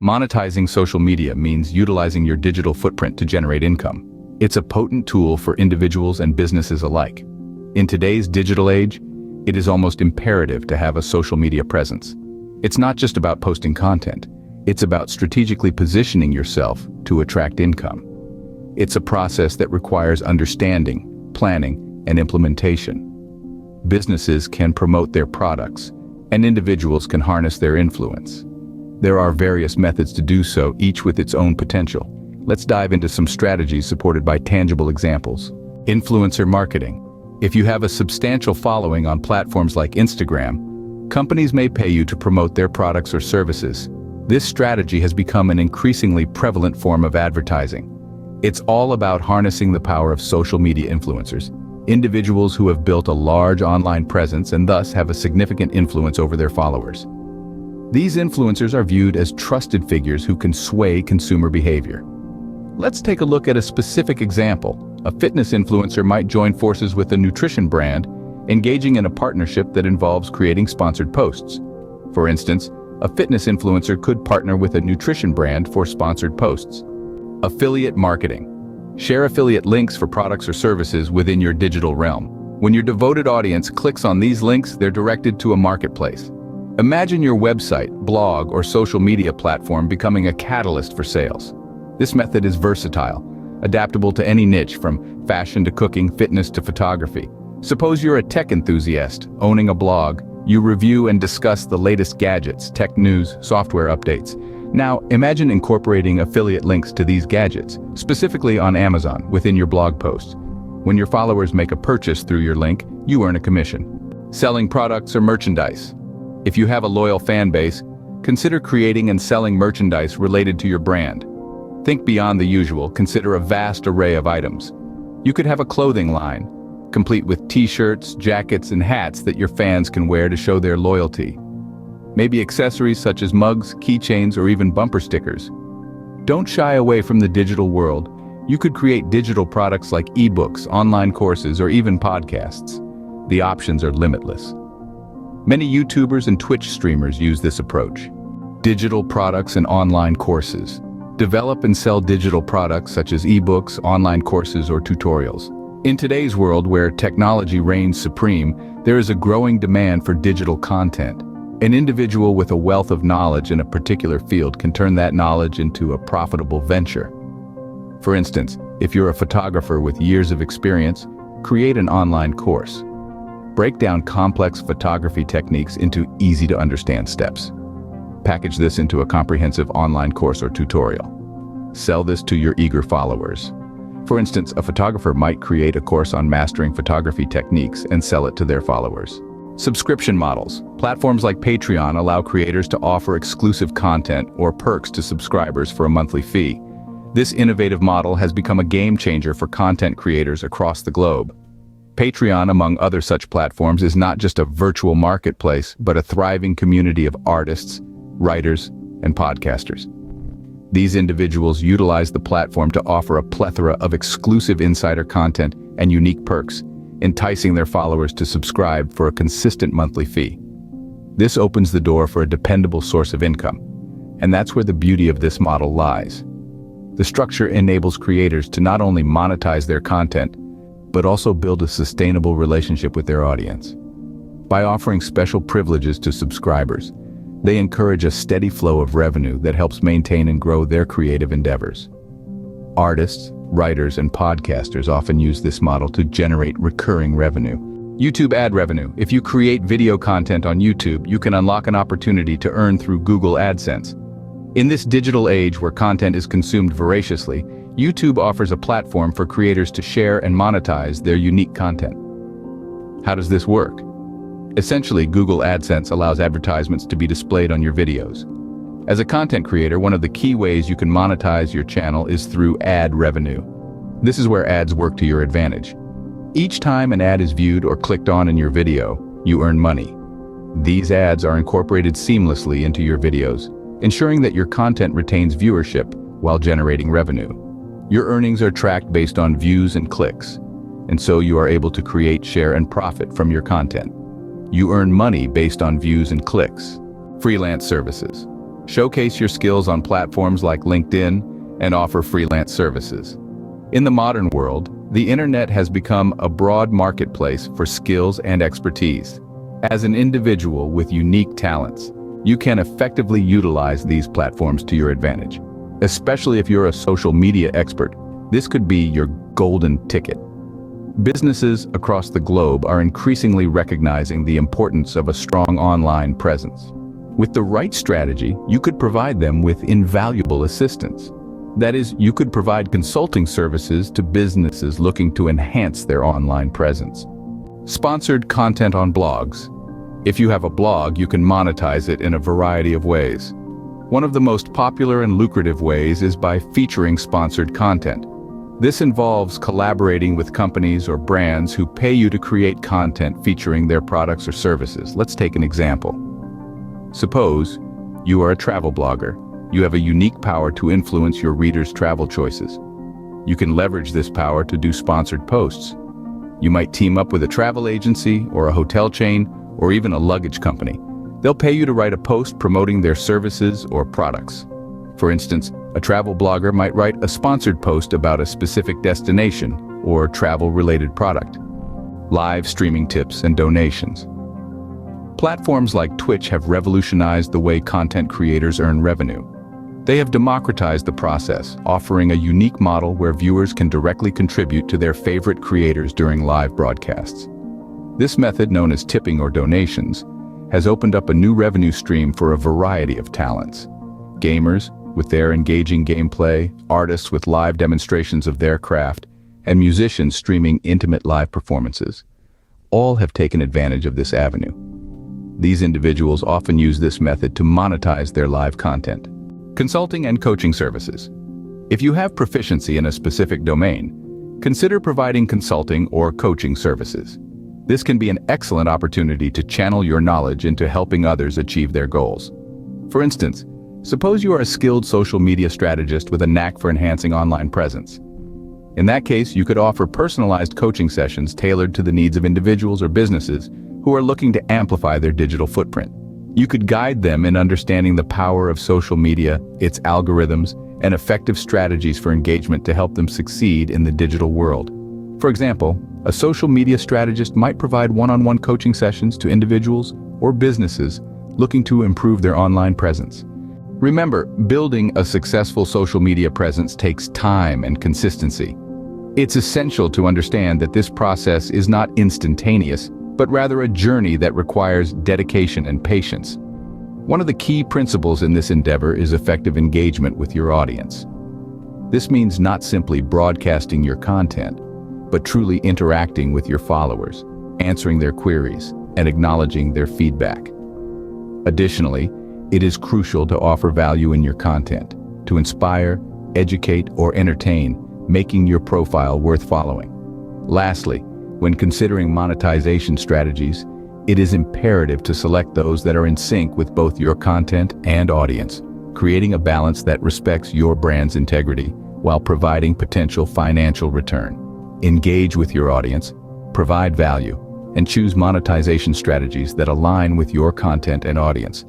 Monetizing social media means utilizing your digital footprint to generate income. It's a potent tool for individuals and businesses alike. In today's digital age, it is almost imperative to have a social media presence. It's not just about posting content. It's about strategically positioning yourself to attract income. It's a process that requires understanding, planning, and implementation. Businesses can promote their products, and individuals can harness their influence. There are various methods to do so, each with its own potential. Let's dive into some strategies supported by tangible examples. Influencer marketing. If you have a substantial following on platforms like Instagram, companies may pay you to promote their products or services. This strategy has become an increasingly prevalent form of advertising. It's all about harnessing the power of social media influencers, individuals who have built a large online presence and thus have a significant influence over their followers. These influencers are viewed as trusted figures who can sway consumer behavior. Let's take a look at a specific example. A fitness influencer might join forces with a nutrition brand, engaging in a partnership that involves creating sponsored posts. For instance, a fitness influencer could partner with a nutrition brand for sponsored posts. Affiliate marketing. Share affiliate links for products or services within your digital realm. When your devoted audience clicks on these links, they're directed to a marketplace. Imagine your website, blog, or social media platform becoming a catalyst for sales. This method is versatile, adaptable to any niche from fashion to cooking, fitness to photography. Suppose you're a tech enthusiast owning a blog. You review and discuss the latest gadgets, tech news, software updates. Now, imagine incorporating affiliate links to these gadgets, specifically on Amazon, within your blog posts. When your followers make a purchase through your link, you earn a commission. Selling products or merchandise. If you have a loyal fan base, consider creating and selling merchandise related to your brand. Think beyond the usual, consider a vast array of items. You could have a clothing line, complete with t-shirts, jackets, and hats that your fans can wear to show their loyalty. Maybe accessories such as mugs, keychains, or even bumper stickers. Don't shy away from the digital world. You could create digital products like ebooks, online courses, or even podcasts. The options are limitless. Many YouTubers and Twitch streamers use this approach. Digital products and online courses. Develop and sell digital products such as ebooks, online courses, or tutorials. In today's world where technology reigns supreme, there is a growing demand for digital content. An individual with a wealth of knowledge in a particular field can turn that knowledge into a profitable venture. For instance, if you're a photographer with years of experience, create an online course. Break down complex photography techniques into easy-to-understand steps. Package this into a comprehensive online course or tutorial. Sell this to your eager followers. For instance, a photographer might create a course on mastering photography techniques and sell it to their followers. Subscription models. Platforms like Patreon allow creators to offer exclusive content or perks to subscribers for a monthly fee. This innovative model has become a game changer for content creators across the globe. Patreon, among other such platforms, is not just a virtual marketplace, but a thriving community of artists, writers, and podcasters. These individuals utilize the platform to offer a plethora of exclusive insider content and unique perks, enticing their followers to subscribe for a consistent monthly fee. This opens the door for a dependable source of income, and that's where the beauty of this model lies. The structure enables creators to not only monetize their content, but also build a sustainable relationship with their audience. By offering special privileges to subscribers, they encourage a steady flow of revenue that helps maintain and grow their creative endeavors. Artists, writers, and podcasters often use this model to generate recurring revenue. YouTube ad revenue. If you create video content on YouTube, you can unlock an opportunity to earn through Google AdSense. In this digital age where content is consumed voraciously, YouTube offers a platform for creators to share and monetize their unique content. How does this work? Essentially, Google AdSense allows advertisements to be displayed on your videos. As a content creator, one of the key ways you can monetize your channel is through ad revenue. This is where ads work to your advantage. Each time an ad is viewed or clicked on in your video, you earn money. These ads are incorporated seamlessly into your videos, ensuring that your content retains viewership while generating revenue. Your earnings are tracked based on views and clicks, and so you are able to create, share, and profit from your content. You earn money based on views and clicks. Freelance services. Showcase your skills on platforms like LinkedIn and offer freelance services. In the modern world, the internet has become a broad marketplace for skills and expertise. As an individual with unique talents, you can effectively utilize these platforms to your advantage. Especially if you're a social media expert, this could be your golden ticket. Businesses across the globe are increasingly recognizing the importance of a strong online presence. With the right strategy, you could provide them with invaluable assistance. That is, you could provide consulting services to businesses looking to enhance their online presence. Sponsored content on blogs. If you have a blog, you can monetize it in a variety of ways. One of the most popular and lucrative ways is by featuring sponsored content. This involves collaborating with companies or brands who pay you to create content featuring their products or services. Let's take an example. Suppose you are a travel blogger. You have a unique power to influence your readers' travel choices. You can leverage this power to do sponsored posts. You might team up with a travel agency or a hotel chain or even a luggage company. They'll pay you to write a post promoting their services or products. For instance, a travel blogger might write a sponsored post about a specific destination or travel-related product. Live streaming tips and donations. Platforms like Twitch have revolutionized the way content creators earn revenue. They have democratized the process, offering a unique model where viewers can directly contribute to their favorite creators during live broadcasts. This method, known as tipping or donations, has opened up a new revenue stream for a variety of talents. Gamers, with their engaging gameplay, artists with live demonstrations of their craft, and musicians streaming intimate live performances. All have taken advantage of this avenue. These individuals often use this method to monetize their live content. Consulting and coaching services. If you have proficiency in a specific domain, consider providing consulting or coaching services. This can be an excellent opportunity to channel your knowledge into helping others achieve their goals. For instance, suppose you are a skilled social media strategist with a knack for enhancing online presence. In that case, you could offer personalized coaching sessions tailored to the needs of individuals or businesses who are looking to amplify their digital footprint. You could guide them in understanding the power of social media, its algorithms, and effective strategies for engagement to help them succeed in the digital world. For example, a social media strategist might provide one-on-one coaching sessions to individuals or businesses looking to improve their online presence. Remember, building a successful social media presence takes time and consistency. It's essential to understand that this process is not instantaneous, but rather a journey that requires dedication and patience. One of the key principles in this endeavor is effective engagement with your audience. This means not simply broadcasting your content, but truly interacting with your followers, answering their queries, and acknowledging their feedback. Additionally, it is crucial to offer value in your content, to inspire, educate, or entertain, making your profile worth following. Lastly, when considering monetization strategies, it is imperative to select those that are in sync with both your content and audience, creating a balance that respects your brand's integrity while providing potential financial return. Engage with your audience, provide value, and choose monetization strategies that align with your content and audience.